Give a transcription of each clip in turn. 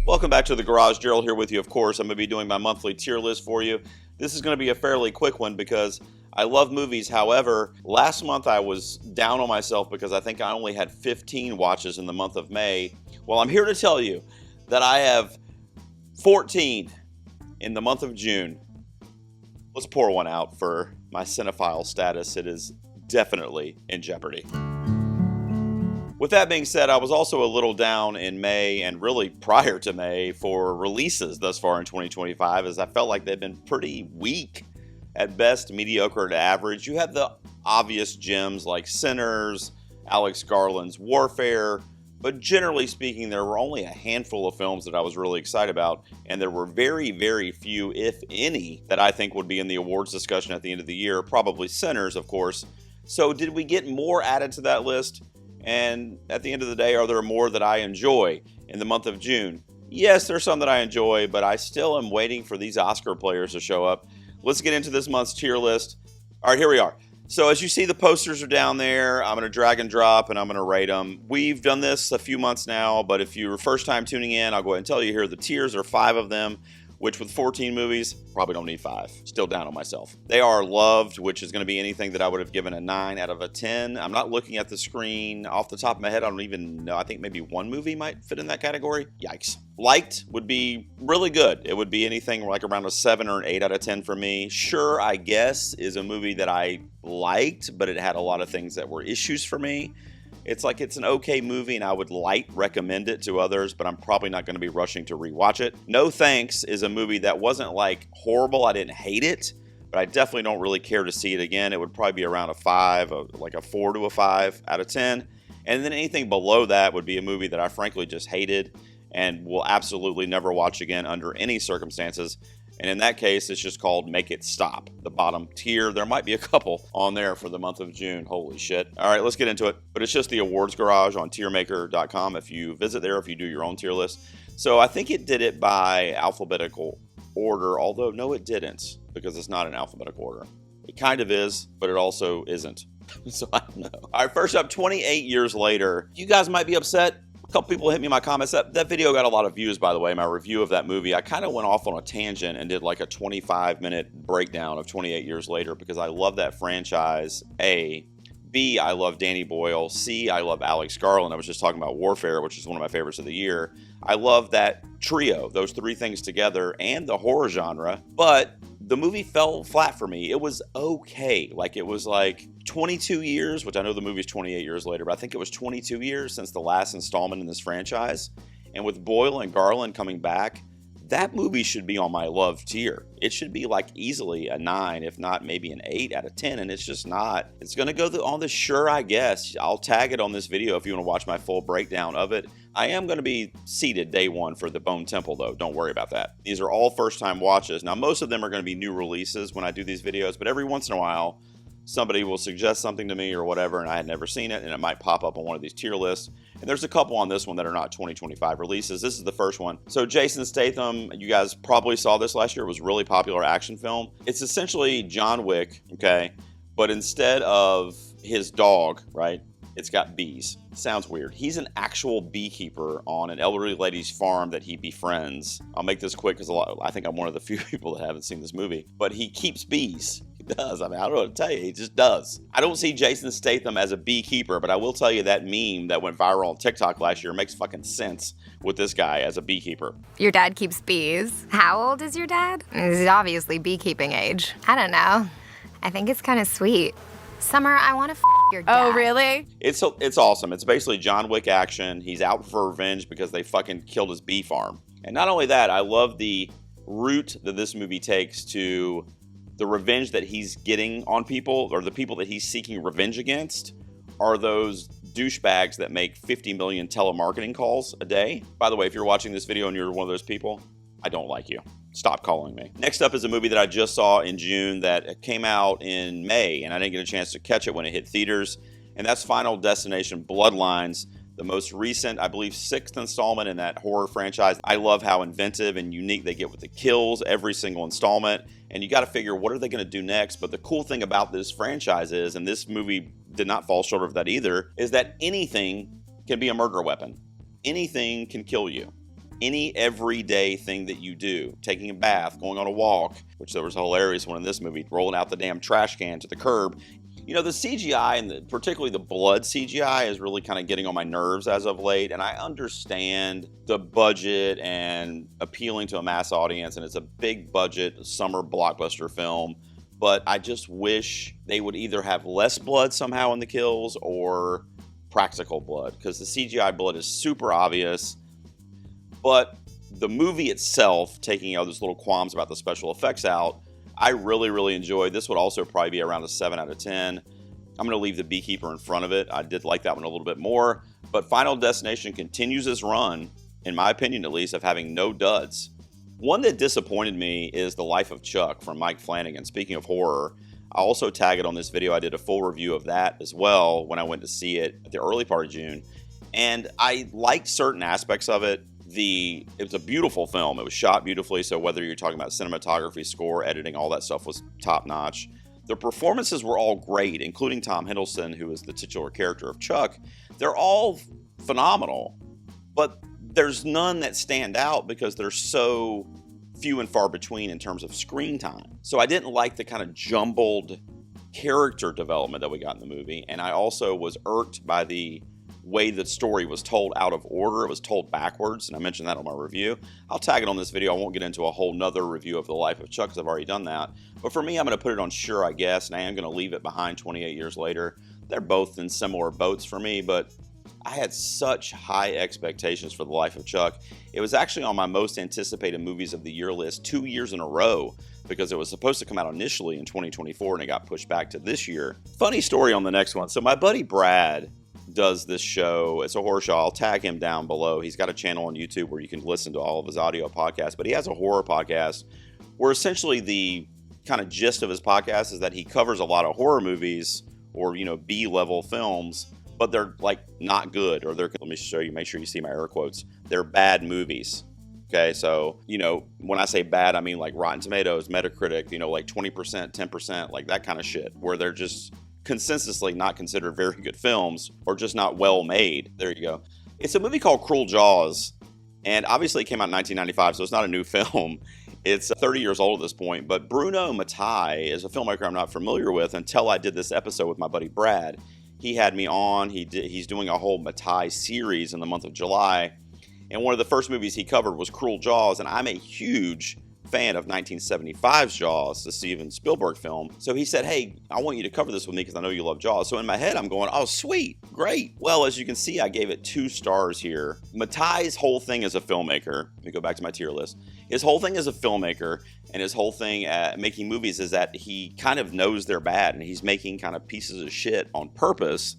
Welcome back to the Garage. Gerald here with you, of course. I'm going to be doing my monthly tier list for you. This is going to be a fairly quick one because I love movies. However, last month I was down on myself because I think I only had 15 watches in the month of May. Well, I'm here to tell you that I have 14 in the month of June. Let's pour one out for my cinephile status. It is definitely in jeopardy. With that being said, I was also a little down in May and really prior to May for releases thus far in 2025, as I felt like they've been pretty weak, at best mediocre to average. You had the obvious gems like Sinners, Alex Garland's Warfare, but generally speaking, there were only a handful of films that I was really excited about, and there were very, very few, if any, that I think would be in the awards discussion at the end of the year. Probably Sinners, of course. So did we get more added to that list? And at the end of the day, are there more that I enjoy in the month of June? Yes, there's some that I enjoy, but I still am waiting for these Oscar players to show up. Let's get into this month's tier list. All right, here we are. So as you see, the posters are down there. I'm going to drag and drop, and I'm going to rate them. We've done this a few months now, but if you're first time tuning in, I'll go ahead and tell you here, the tiers are 5 of them, which with 14 movies, probably don't need 5. Still down on myself. They are loved, which is going to be anything that I would have given a 9 out of a 10. I'm not looking at the screen. Off the top of my head, I don't even know. I think maybe one movie might fit in that category. Yikes. Liked would be really good. It would be anything like around a 7 or an 8 out of 10 for me. Sure, I guess, is a movie that I liked, but it had a lot of things that were issues for me. It's like it's an okay movie and I would recommend it to others, but I'm probably not going to be rushing to rewatch it. No Thanks is a movie that wasn't like horrible. I didn't hate it, but I definitely don't really care to see it again. It would probably be around a 5, like a 4 to a 5 out of 10. And then anything below that would be a movie that I frankly just hated and will absolutely never watch again under any circumstances. And in that case, it's just called Make It Stop, the bottom tier. There might be a couple on there for the month of June. Holy shit. All right, let's get into it. But it's just the awards garage on TIERMAKER.com if you visit there, if you do your own tier list. So I think it did it by alphabetical order, although no, it didn't, because it's not in alphabetical order. It kind of is, but it also isn't. So I don't know. All right, first up, 28 years later. You guys might be upset. A couple people hit me in my comments. That video got a lot of views, by the way, my review of that movie. I kind of went off on a tangent and did like a 25-minute breakdown of 28 years later because I love that franchise, A. B, I love Danny Boyle. C, I love Alex Garland. I was just talking about Warfare, which is one of my favorites of the year. I love that trio, those 3 things together, and the horror genre. But the movie fell flat for me. It was okay. Like, it was like 22 years, which I know the movie's 28 years later, but I think it was 22 years since the last installment in this franchise. And with Boyle and Garland coming back, that movie should be on my love tier. It should be like easily a 9, if not maybe an 8 out of 10, and it's just not. It's going to go on the sure, I guess. I'll tag it on this video if you want to watch my full breakdown of it. I am going to be seated day 1 for the Bone Temple, though. Don't worry about that. These are all first-time watches. Now, most of them are going to be new releases when I do these videos, but every once in a while, somebody will suggest something to me or whatever, and I had never seen it, and it might pop up on one of these tier lists. And there's a couple on this one that are not 2025 releases. This is the first one. So Jason Statham, you guys probably saw this last year. It was a really popular action film. It's essentially John Wick, okay? But instead of his dog, right, it's got bees. Sounds weird. He's an actual beekeeper on an elderly lady's farm that he befriends. I'll make this quick because I think I'm one of the few people that haven't seen this movie. But he keeps bees. He does. I mean, I don't know what to tell you. He just does. I don't see Jason Statham as a beekeeper, but I will tell you that meme that went viral on TikTok last year makes fucking sense with this guy as a beekeeper. Your dad keeps bees. How old is your dad? He's obviously beekeeping age. I don't know. I think it's kind of sweet. Summer, I want to your dad. Oh, really? It's awesome. It's basically John Wick action. He's out for revenge because they fucking killed his bee farm. And not only that, I love the route that this movie takes to the revenge that he's getting on people, or the people that he's seeking revenge against, are those douchebags that make 50 million telemarketing calls a day. By the way, if you're watching this video and you're one of those people, I don't like you. Stop calling me. Next up is a movie that I just saw in June that came out in May, and I didn't get a chance to catch it when it hit theaters, and that's Final Destination Bloodlines, the most recent, I believe, 6th installment in that horror franchise. I love how inventive and unique they get with the kills every single installment, and you got to figure, what are they going to do next? But the cool thing about this franchise is, and this movie did not fall short of that either, is that anything can be a murder weapon. Anything can kill you. any everyday thing that you do, taking a bath, going on a walk, which there was a hilarious one in this movie, rolling out the damn trash can to the curb. You know, the CGI, and particularly the blood CGI, is really kind of getting on my nerves as of late. And I understand the budget and appealing to a mass audience, and it's a big budget summer blockbuster film. But I just wish they would either have less blood somehow in the kills or practical blood, because the CGI blood is super obvious. But the movie itself, taking out those little qualms about the special effects out, I really, really enjoyed. This would also probably be around a 7 out of 10. I'm going to leave The Beekeeper in front of it. I did like that one a little bit more. But Final Destination continues its run, in my opinion at least, of having no duds. One that disappointed me is The Life of Chuck from Mike Flanagan. Speaking of horror, I also tag it on this video. I did a full review of that as well when I went to see it at the early part of June. And I liked certain aspects of it. It was a beautiful film. It was shot beautifully. So whether you're talking about cinematography, score, editing, all that stuff was top notch. The performances were all great, including Tom Hiddleston, who is the titular character of Chuck. They're all phenomenal, but there's none that stand out because they're so few and far between in terms of screen time. So I didn't like the kind of jumbled character development that we got in the movie. And I also was irked by the way the story was told out of order. It was told backwards, and I mentioned that on my review. I'll tag it on this video. I won't get into a whole nother review of The Life of Chuck because I've already done that. But for me, I'm going to put it on Sure, I Guess, and I am going to leave it behind 28 years later. They're both in similar boats for me, but I had such high expectations for The Life of Chuck. It was actually on my most anticipated movies of the year list 2 years in a row because it was supposed to come out initially in 2024 and it got pushed back to this year. Funny story on the next one. So my buddy Brad does this show. It's a horror show. I'll tag him down below. He's got a channel on YouTube where you can listen to all of his audio podcasts, but he has a horror podcast where essentially the kind of gist of his podcast is that he covers a lot of horror movies or, you know, B-level films, but they're like not good, or let me show you, make sure you see my air quotes. They're bad movies. Okay, so, you know, when I say bad, I mean like Rotten Tomatoes, Metacritic, you know, like 20%, 10%, like that kind of shit, where they're just consensusly not considered very good films or just not well made. There you go. It's a movie called Cruel Jaws, and obviously it came out in 1995, so it's not a new film. It's 30 years old at this point, but Bruno Mattei is a filmmaker I'm not familiar with until I did this episode with my buddy Brad. He had me on. He's doing a whole Mattei series in the month of July, and one of the first movies he covered was Cruel Jaws, and I'm a huge fan of 1975's Jaws, the Steven Spielberg film. So he said, hey, I want you to cover this with me because I know you love Jaws. So in my head, I'm going, oh, sweet, great. Well, as you can see, I gave it 2 stars here. Mattei's whole thing as a filmmaker, let me go back to my tier list. His whole thing as a filmmaker and his whole thing at making movies is that he kind of knows they're bad and he's making kind of pieces of shit on purpose,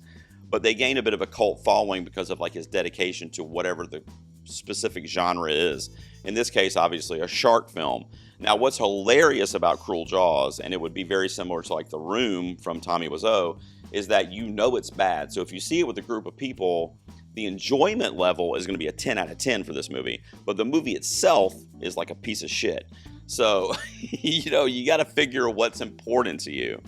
but they gain a bit of a cult following because of like his dedication to whatever the specific genre is. In this case, obviously a shark film. Now, what's hilarious about Cruel Jaws, and it would be very similar to like The Room from Tommy Wiseau, is that you know it's bad. So if you see it with a group of people, the enjoyment level is going to be a 10 out of 10 for this movie. But the movie itself is like a piece of shit. So, you know, you got to figure what's important to you.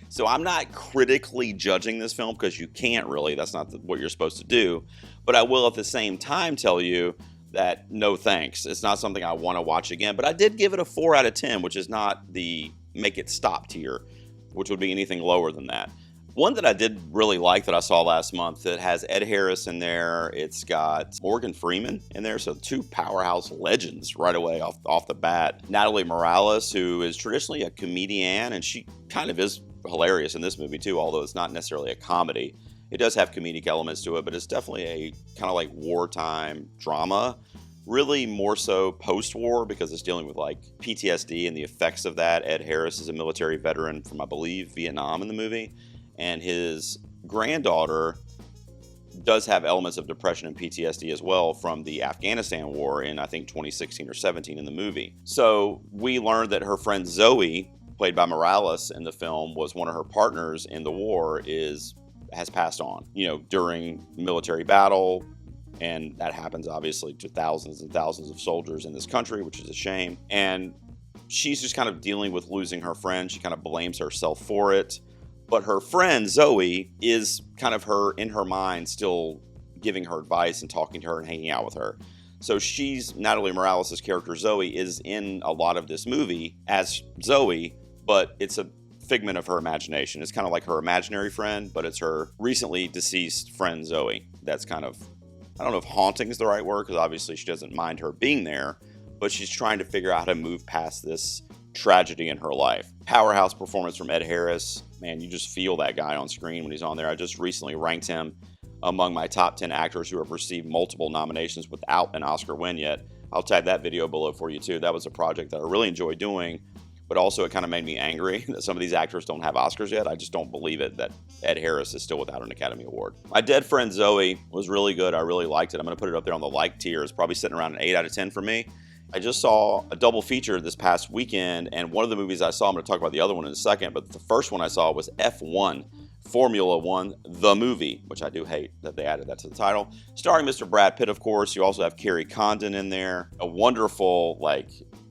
So I'm not critically judging this film because you can't really. That's not what you're supposed to do. But I will at the same time tell you that no thanks. It's not something I want to watch again. But I did give it a 4 out of 10, which is not the make it stop tier, which would be anything lower than that. One that I did really like that I saw last month that has Ed Harris in there. It's got Morgan Freeman in there. So 2 powerhouse legends right away off the bat. Natalie Morales, who is traditionally a comedian, and she kind of is hilarious in this movie too, although it's not necessarily a comedy. It does have comedic elements to it, but it's definitely a kind of like wartime drama, really more so post-war because it's dealing with like PTSD and the effects of that. Ed Harris is a military veteran from, I believe, Vietnam in the movie, and his granddaughter does have elements of depression and PTSD as well from the Afghanistan war in, I think, 2016 or 17 in the movie. So we learned that her friend Zoe, played by Morales in the film, was one of her partners in the war, has passed on, you know, during military battle. And that happens obviously to thousands and thousands of soldiers in this country, which is a shame. And she's just kind of dealing with losing her friend. She kind of blames herself for it. But her friend Zoe is kind of in her mind, still giving her advice and talking to her and hanging out with her. So Natalie Morales' character Zoe is in a lot of this movie as Zoe, but it's a figment of her imagination. It's kind of like her imaginary friend, but it's her recently deceased friend Zoe. That's kind of, I don't know if haunting is the right word, because obviously she doesn't mind her being there, but she's trying to figure out how to move past this tragedy in her life. Powerhouse performance from Ed Harris. Man, you just feel that guy on screen when he's on there. I just recently ranked him among my top 10 actors who have received multiple nominations without an Oscar win yet. I'll tag that video below for you too. That was a project that I really enjoyed doing, but also it kind of made me angry that some of these actors don't have Oscars yet. I just don't believe it that Ed Harris is still without an Academy Award. My Dead Friend Zoe was really good. I really liked it. I'm going to put it up there on the like tier. It's probably sitting around an 8 out of 10 for me. I just saw a double feature this past weekend, and one of the movies I saw, I'm going to talk about the other one in a second, but the first one I saw was F1. Formula One, the movie, which I do hate that they added that to the title. Starring Mr. Brad Pitt, of course. You also have Carrie Condon in there. A wonderful,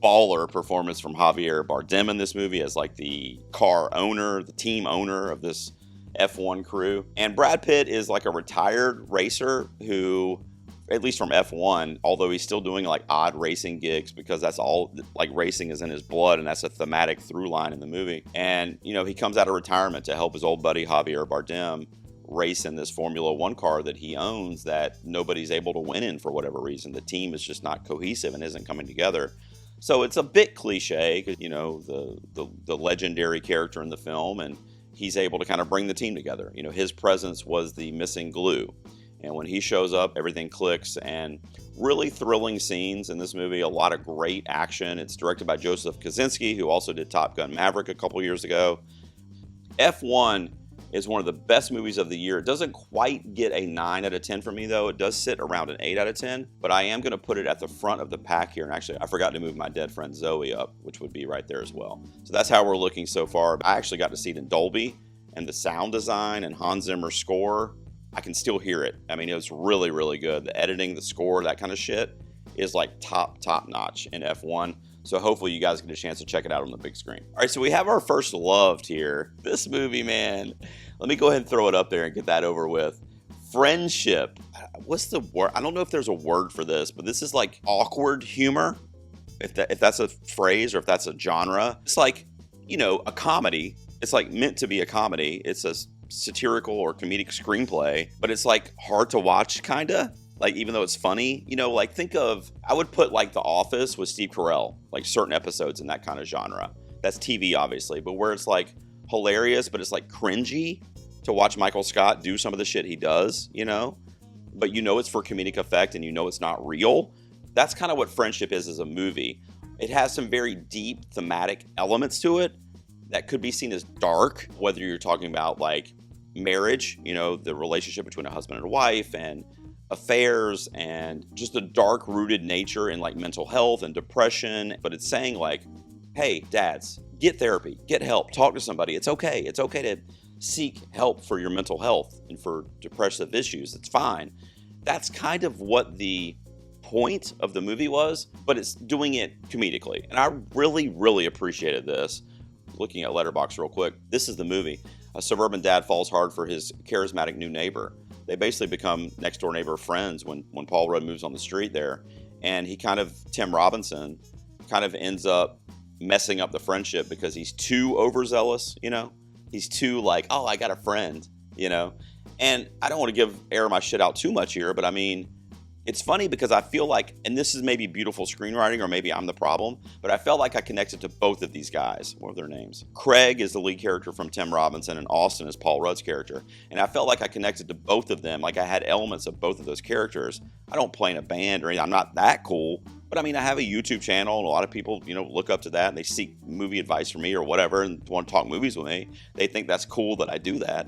baller performance from Javier Bardem in this movie as, the car owner, the team owner of this F1 crew. And Brad Pitt is, a retired racer who, at least from F1, although he's still doing odd racing gigs because that's all racing is in his blood, and that's a thematic through line in the movie. And he comes out of retirement to help his old buddy Javier Bardem race in this Formula One car that he owns that nobody's able to win in for whatever reason. The team is just not cohesive and isn't coming together. So it's a bit cliche because the legendary character in the film, and he's able to kind of bring the team together. His presence was the missing glue. And when he shows up, everything clicks, and really thrilling scenes in this movie. A lot of great action. It's directed by Joseph Kosinski, who also did Top Gun Maverick a couple years ago. F1 is one of the best movies of the year. It doesn't quite get a 9 out of 10 for me, though. It does sit around an 8 out of 10, but I am going to put it at the front of the pack here. And actually, I forgot to move my dead friend Zoe up, which would be right there as well. So that's how we're looking so far. I actually got to see it in Dolby, and the sound design and Hans Zimmer's score, I can still hear it. I mean, it was really, really good. The editing, the score, that kind of shit is top notch in F1. So hopefully you guys get a chance to check it out on the big screen. All right, so we have our first loved here. This movie, man. Let me go ahead and throw it up there and get that over with. Friendship. What's the word? I don't know if there's a word for this, but this is awkward humor. If that's a phrase or if that's a genre. It's a comedy. It's meant to be a comedy. It's a satirical or comedic screenplay, but it's hard to watch kinda, even though it's funny, think of, I would put The Office with Steve Carell, certain episodes in that kind of genre. That's TV obviously, but where it's hilarious, but it's cringy to watch Michael Scott do some of the shit he does, but it's for comedic effect and it's not real. That's kind of what Friendship is as a movie. It has some very deep thematic elements to it that could be seen as dark, whether you're talking about marriage, the relationship between a husband and a wife, and affairs, and just the dark rooted nature in mental health and depression. But it's saying hey, dads, get therapy, get help, talk to somebody. It's okay. It's okay to seek help for your mental health and for depressive issues. It's fine. That's kind of what the point of the movie was, but it's doing it comedically. And I really, really appreciated this. Looking at Letterboxd real quick, this is the movie. A suburban dad falls hard for his charismatic new neighbor. They basically become next door neighbor friends when Paul Rudd moves on the street there. And Tim Robinson kind of ends up messing up the friendship because he's too overzealous, He's too oh, I got a friend, And I don't want to air my shit out too much here, but I mean, it's funny because I feel and this is maybe beautiful screenwriting or maybe I'm the problem, but I felt I connected to both of these guys. What are their names? Craig is the lead character from Tim Robinson and Austin is Paul Rudd's character. And I felt I connected to both of them. I had elements of both of those characters. I don't play in a band or anything. I'm not that cool, but I mean, I have a YouTube channel and a lot of people, look up to that and they seek movie advice from me or whatever and want to talk movies with me. They think that's cool that I do that.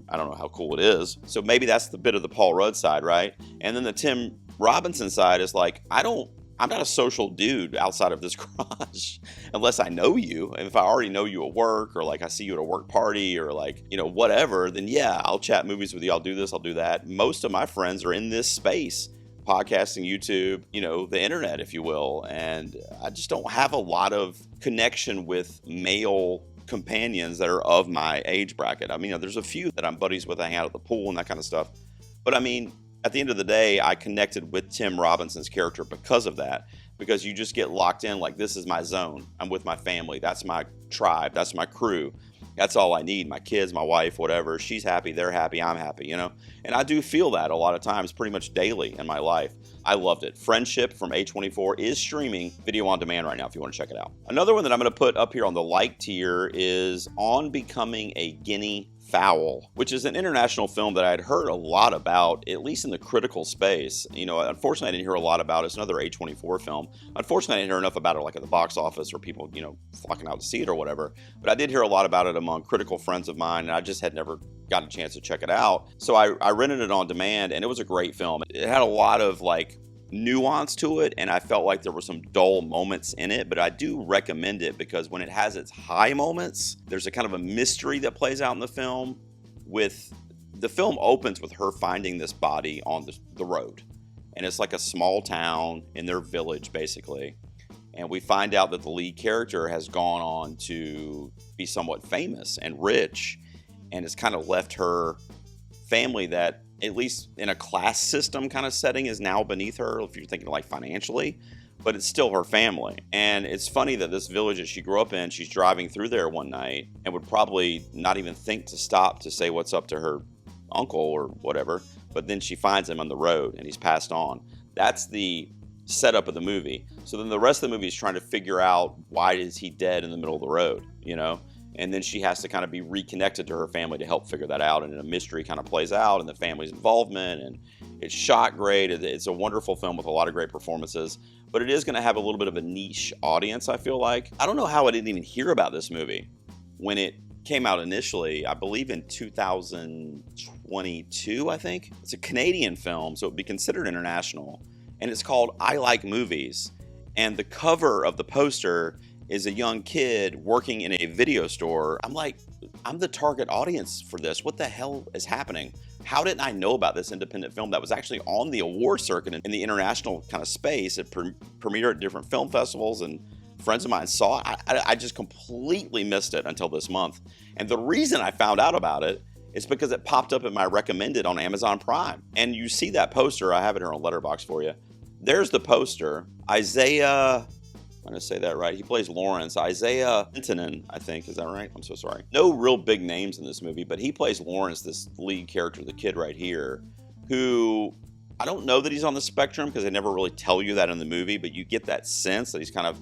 I don't know how cool it is. So maybe that's the bit of the Paul Rudd side, right? And then the Tim Robinson side is I'm not a social dude outside of this garage unless I know you. And if I already know you at work or I see you at a work party or whatever, then yeah, I'll chat movies with you. I'll do this, I'll do that. Most of my friends are in this space, podcasting, YouTube, the internet, if you will. And I just don't have a lot of connection with male companions that are of my age bracket. I mean, there's a few that I'm buddies with, I hang out at the pool and that kind of stuff. But I mean, at the end of the day, I connected with Tim Robinson's character because of that. Because you just get locked in, like, this is my zone. I'm with my family. That's my tribe. That's my crew. That's all I need. My kids, my wife, whatever. She's happy. They're happy. I'm happy, you know? And I do feel that a lot of times, pretty much daily in my life. I loved it. Friendship from A24 is streaming video on demand right now if you want to check it out. Another one that I'm going to put up here on the like tier is On Becoming a Guinea Fowl, which is an international film that I had heard a lot about, at least in the critical space. You know, unfortunately, I didn't hear a lot about it. It's another A24 film. Unfortunately, I didn't hear enough about it like at the box office or people, you know, flocking out to see it or whatever. But I did hear a lot about it among critical friends of mine, and I just had never gotten a chance to check it out. So I rented it on demand, and it was a great film. It had a lot of like nuance to it, and I felt like there were some dull moments in it, but I do recommend it because when it has its high moments, there's a kind of a mystery that plays out in the film. The film opens with her finding this body on the road, and it's like a small town in their village basically, and we find out that the lead character has gone on to be somewhat famous and rich, and it's kind of left her family that, at least in a class system kind of setting, is now beneath her if you're thinking like financially, but it's still her family. And it's funny that this village that she grew up in, she's driving through there one night and would probably not even think to stop to say what's up to her uncle or whatever, but then she finds him on the road and he's passed on. That's the setup of the movie. So then the rest of the movie is trying to figure out, why is he dead in the middle of the road, you know? And then she has to kind of be reconnected to her family to help figure that out. And a mystery kind of plays out, and the family's involvement, and it's shot great. It's a wonderful film with a lot of great performances, but it is going to have a little bit of a niche audience, I feel like. I don't know how I didn't even hear about this movie when it came out initially, I believe in 2022, I think. It's a Canadian film, so it would be considered international. And it's called I Like Movies. And the cover of the poster is a young kid working in a video store. I'm like, I'm the target audience for this. What the hell is happening? How didn't I know about this independent film that was actually on the award circuit in the international kind of space? It premiered at different film festivals, and friends of mine saw it. I just completely missed it until this month. And the reason I found out about it is because it popped up in my recommended on Amazon Prime. And you see that poster, I have it here on Letterboxd for you. There's the poster. Isaiah, I'm going to say that right. He plays Lawrence. Isaiah Lintonen, I think. Is that right? I'm so sorry. No real big names in this movie, but he plays Lawrence, this lead character, the kid right here, who I don't know that he's on the spectrum because they never really tell you that in the movie, but you get that sense that he's kind of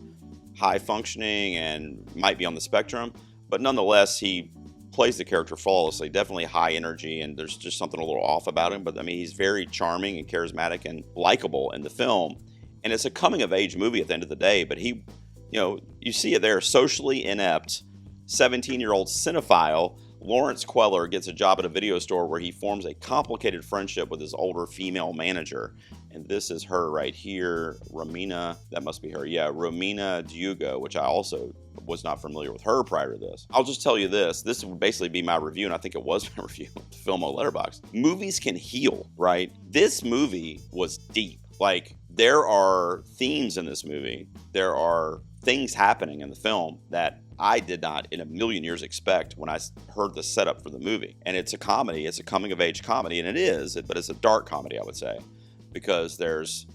high functioning and might be on the spectrum. But nonetheless, he plays the character flawlessly, definitely high energy, and there's just something a little off about him. But I mean, he's very charming and charismatic and likable in the film. And it's a coming of age movie at the end of the day, but he, you know, you see it there, socially inept, 17-year-old cinephile, Lawrence Queller gets a job at a video store where he forms a complicated friendship with his older female manager. And this is her right here, Romina, that must be her, yeah, Romina Diugo, which I also was not familiar with her prior to this. I'll just tell you this would basically be my review, and I think it was my review of the film on Letterboxd. Movies can heal, right? This movie was deep. Like, there are themes in this movie. There are things happening in the film that I did not in a million years expect when I heard the setup for the movie. And it's a comedy. It's a coming-of-age comedy, and it is, but it's a dark comedy, I would say, because there's,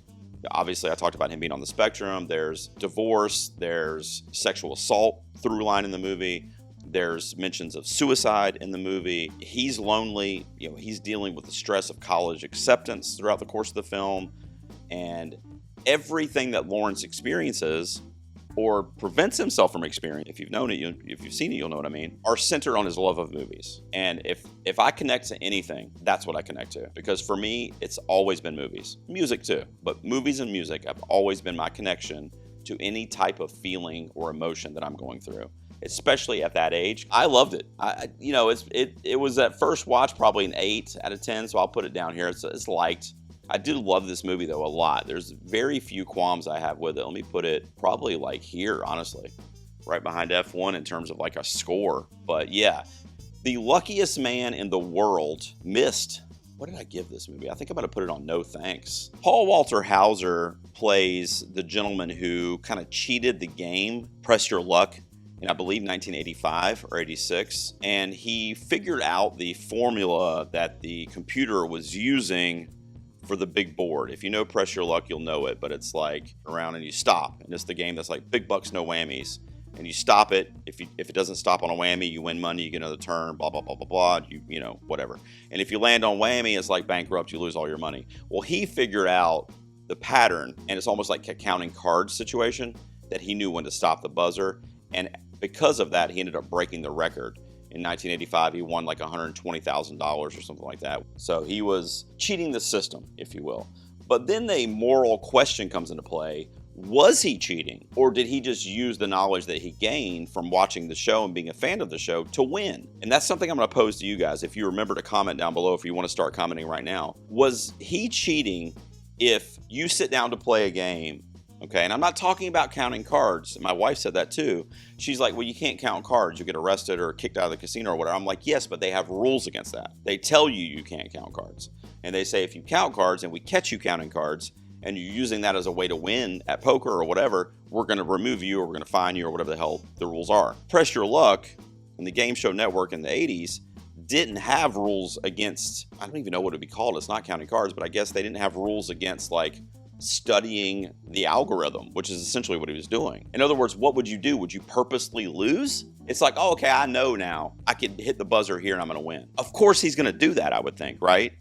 obviously, I talked about him being on the spectrum. There's divorce. There's sexual assault through line in the movie. There's mentions of suicide in the movie. He's lonely. You know, he's dealing with the stress of college acceptance throughout the course of the film. And everything that Lawrence experiences or prevents himself from experiencing, if you've known it, if you've seen it, you'll know what I mean, are centered on his love of movies. And if I connect to anything, that's what I connect to. Because for me, it's always been movies. Music too, but movies and music have always been my connection to any type of feeling or emotion that I'm going through, especially at that age. I loved it. It was at first watch probably an 8 out of 10, so I'll put it down here. It's liked. I do love this movie, though, a lot. There's very few qualms I have with it. Let me put it probably like here, honestly, right behind F1 in terms of like a score. But yeah, The Luckiest Man in the World missed. What did I give this movie? I think I'm going to put it on no thanks. Paul Walter Hauser plays the gentleman who kind of cheated the game, Press Your Luck, in I believe 1985 or 86. And he figured out the formula that the computer was using for the big board. If you know Press Your Luck, you'll know it, but it's like around and you stop. And it's the game that's like big bucks, no whammies. And you stop it. If it doesn't stop on a whammy, you win money, you get another turn, blah, blah, blah, blah, blah, you know, whatever. And if you land on whammy, it's like bankrupt, you lose all your money. Well, he figured out the pattern, and it's almost like a counting cards situation, that he knew when to stop the buzzer. And because of that, he ended up breaking the record. In 1985, he won like $120,000 or something like that. So he was cheating the system, if you will. But then the moral question comes into play. Was he cheating, or did he just use the knowledge that he gained from watching the show and being a fan of the show to win? And that's something I'm going to pose to you guys. If you remember to comment down below, if you want to start commenting right now. Was he cheating if you sit down to play a game? Okay, and I'm not talking about counting cards. My wife said that too. She's like, well, you can't count cards. You get arrested or kicked out of the casino or whatever. I'm like, yes, but they have rules against that. They tell you can't count cards. And they say if you count cards and we catch you counting cards, and you're using that as a way to win at poker or whatever, we're going to remove you or we're going to fine you or whatever the hell the rules are. Press Your Luck and the Game Show Network in the 80s didn't have rules against, I don't even know what it would be called. It's not counting cards, but I guess they didn't have rules against like studying the algorithm, which is essentially what he was doing. In other words, what would you do? Would you purposely lose? It's like, oh, okay, I know now. I can hit the buzzer here and I'm going to win. Of course he's going to do that, I would think, right?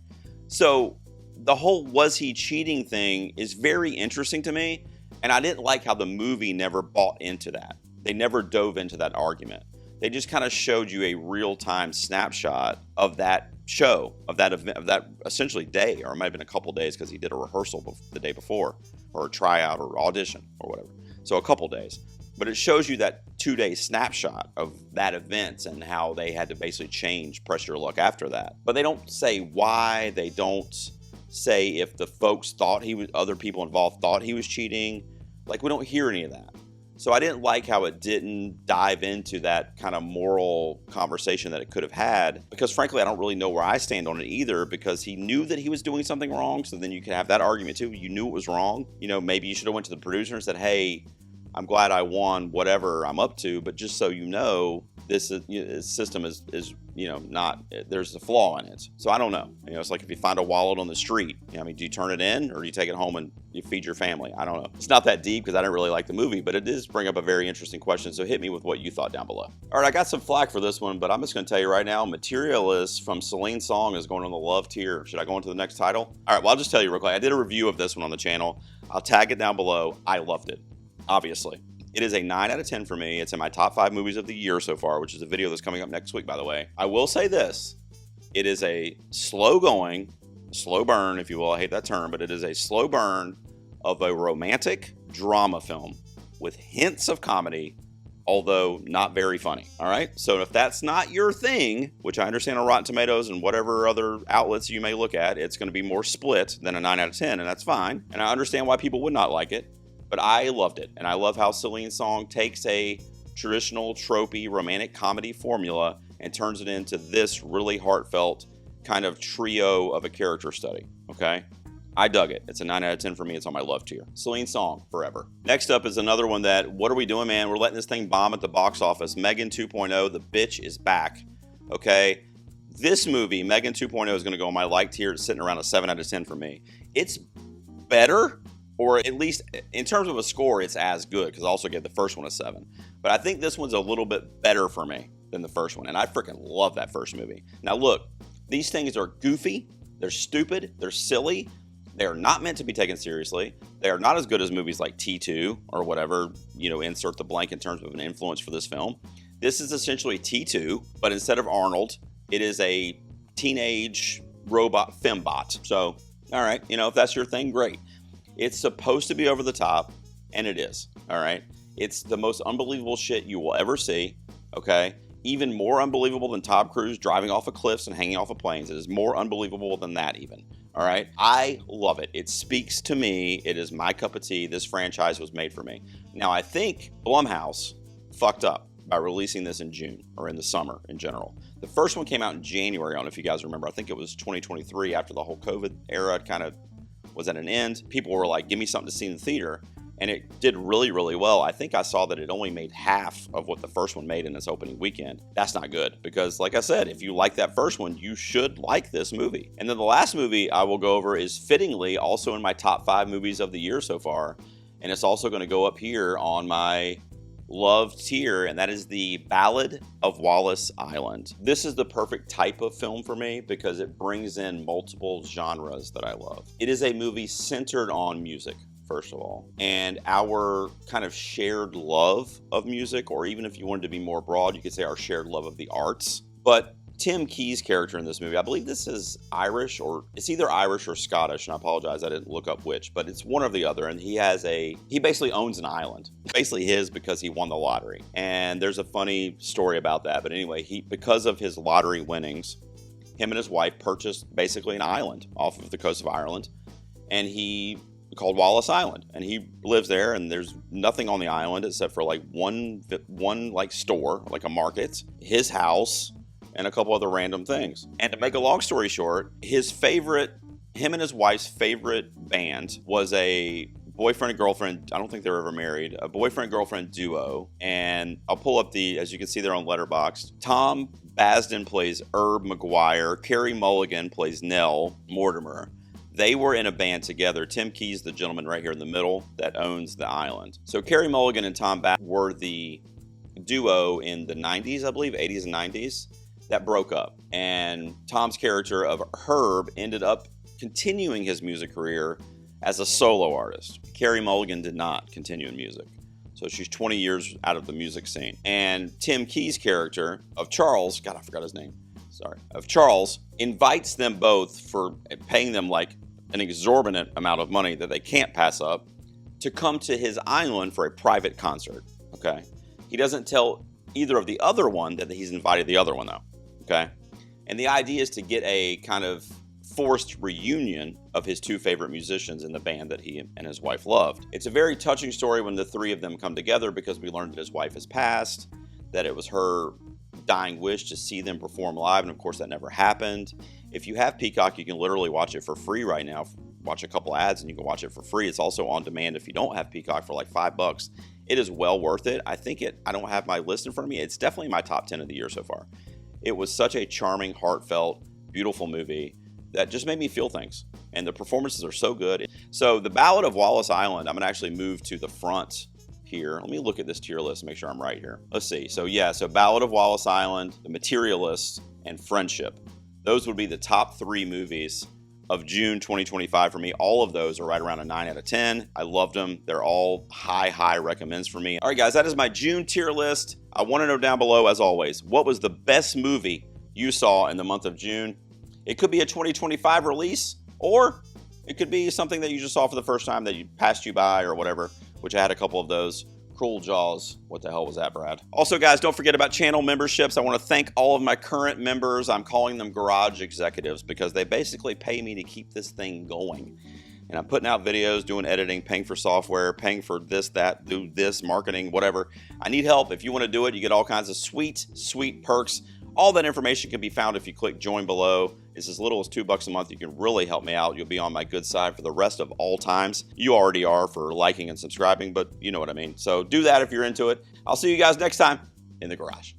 So the whole was he cheating thing is very interesting to me, and I didn't like how the movie never bought into that. They never dove into that argument. They just kind of showed you a real-time snapshot of that show, of that event, of that essentially day, or it might have been a couple days because he did a rehearsal the day before, or a tryout or audition or whatever. So a couple days. But it shows you that 2-day snapshot of that event and how they had to basically change Press Your Luck after that. But they don't say why. They don't say if the folks thought other people involved thought he was cheating. Like, we don't hear any of that. So I didn't like how it didn't dive into that kind of moral conversation that it could have had, because frankly, I don't really know where I stand on it either, because he knew that he was doing something wrong. So then you could have that argument too. You knew it was wrong. You know, maybe you should have went to the producer and said, hey, I'm glad I won whatever I'm up to, but just so you know, this system is not, there's a flaw in it. So I don't know. It's like if you find a wallet on the street, I mean, do you turn it in or do you take it home and you feed your family? I don't know. It's not that deep because I didn't really like the movie, but it does bring up a very interesting question. So hit me with what you thought down below. All right, I got some flack for this one, but I'm just going to tell you right now, Materialist from Celine Song is going on the love tier. Should I go into the next title? All right, well, I'll just tell you real quick. I did a review of this one on the channel. I'll tag it down below. I loved it, obviously. It is a 9 out of 10 for me. It's in my top 5 movies of the year so far, which is a video that's coming up next week, by the way. I will say this. It is a slow burn, if you will. I hate that term, but it is a slow burn of a romantic drama film with hints of comedy, although not very funny. All right. So if that's not your thing, which I understand on Rotten Tomatoes and whatever other outlets you may look at, it's going to be more split than a 9 out of 10, and that's fine. And I understand why people would not like it. But I loved it, and I love how Celine Song takes a traditional, tropey, romantic comedy formula and turns it into this really heartfelt kind of trio of a character study, okay? I dug it. It's a 9 out of 10 for me. It's on my love tier. Celine Song, forever. Next up is another one that, what are we doing, man? We're letting this thing bomb at the box office. Megan 2.0, the bitch is back, okay? This movie, Megan 2.0, is going to go on my like tier. It's sitting around a 7 out of 10 for me. It's better, or at least in terms of a score, it's as good, because I also gave the first one a 7. But I think this one's a little bit better for me than the first one, and I freaking love that first movie. Now look, these things are goofy, they're stupid, they're silly, they are not meant to be taken seriously. They are not as good as movies like T2 or whatever, insert the blank in terms of an influence for this film. This is essentially T2, but instead of Arnold, it is a teenage robot fembot. So, all right, if that's your thing, great. It's supposed to be over the top, and it is, all right? It's the most unbelievable shit you will ever see, okay? Even more unbelievable than Tom Cruise driving off of cliffs and hanging off of planes. It is more unbelievable than that even, all right? I love it. It speaks to me. It is my cup of tea. This franchise was made for me. Now, I think Blumhouse fucked up by releasing this in June, or in the summer in general. The first one came out in January. I don't know if you guys remember. I think it was 2023 after the whole COVID era kind of was at an end. People were like, give me something to see in the theater. and it did really, really well. I think I saw that it only made half of what the first one made in its opening weekend. That's not good because, like I said, if you like that first one, you should like this movie. And then the last movie I will go over is fittingly also in my top 5 movies of the year so far, and it's also going to go up here on my loved tier, and that is The Ballad of Wallace Island. This is the perfect type of film for me because it brings in multiple genres that I love. It is a movie centered on music, first of all, and our kind of shared love of music, or even if you wanted to be more broad, you could say our shared love of the arts. But Tim Key's character in this movie, I believe this is Irish, or it's either Irish or Scottish, and I apologize, I didn't look up which, but it's one or the other, and he basically owns an island. It's basically his because he won the lottery, and there's a funny story about that, but anyway, because of his lottery winnings, him and his wife purchased basically an island off of the coast of Ireland, and he called Wallace Island, and he lives there, and there's nothing on the island except for like one like store, like a market, his house, and a couple other random things. And to make a long story short, him and his wife's favorite band was a boyfriend and girlfriend, I don't think they were ever married, a boyfriend-girlfriend duo. And I'll pull up as you can see there on Letterboxd, Tom Basden plays Herb McGuire, Carey Mulligan plays Nell Mortimer. They were in a band together. Tim Key's the gentleman right here in the middle that owns the island. So Carey Mulligan and Tom Basden were the duo in the 90s, I believe, 80s and 90s. That broke up, and Tom's character of Herb ended up continuing his music career as a solo artist. Carey Mulligan did not continue in music, so she's 20 years out of the music scene. And Tim Key's character of Charles, God, I forgot his name, of Charles, invites them both for paying them like an exorbitant amount of money that they can't pass up to come to his island for a private concert, okay? He doesn't tell either of the other one that he's invited the other one, though. Okay, and the idea is to get a kind of forced reunion of his two favorite musicians in the band that he and his wife loved. It's a very touching story when the three of them come together because we learned that his wife has passed, that it was her dying wish to see them perform live, and of course that never happened. If you have Peacock, you can literally watch it for free right now. Watch a couple ads and you can watch it for free. It's also on demand if you don't have Peacock for like $5. It is well worth it. I don't have my list in front of me. It's definitely my top 10 of the year so far. It was such a charming, heartfelt, beautiful movie that just made me feel things. And the performances are so good. So The Ballad of Wallace Island, I'm going to actually move to the front here. Let me look at this tier list and make sure I'm right here. Let's see. So Ballad of Wallace Island, The Materialist, and Friendship. Those would be the top 3 movies of June 2025 for me. All of those are right around a 9 out of 10. I loved them. They're all high recommends for me. All right, guys, that is my June tier list. I want to know down below, as always, what was the best movie you saw in the month of June? It could be a 2025 release, or it could be something that you just saw for the first time that passed you by or whatever, which I had a couple of those. Cruel Jaws. What the hell was that, Brad? Also, guys, don't forget about channel memberships. I want to thank all of my current members. I'm calling them garage executives because they basically pay me to keep this thing going. And I'm putting out videos, doing editing, paying for software, paying for this, that, do this, marketing, whatever. I need help. If you want to do it, you get all kinds of sweet perks. All that information can be found if you click join below. It's as little as $2 a month. You can really help me out. You'll be on my good side for the rest of all times. You already are for liking and subscribing, but you know what I mean. So do that if you're into it. I'll see you guys next time in the garage.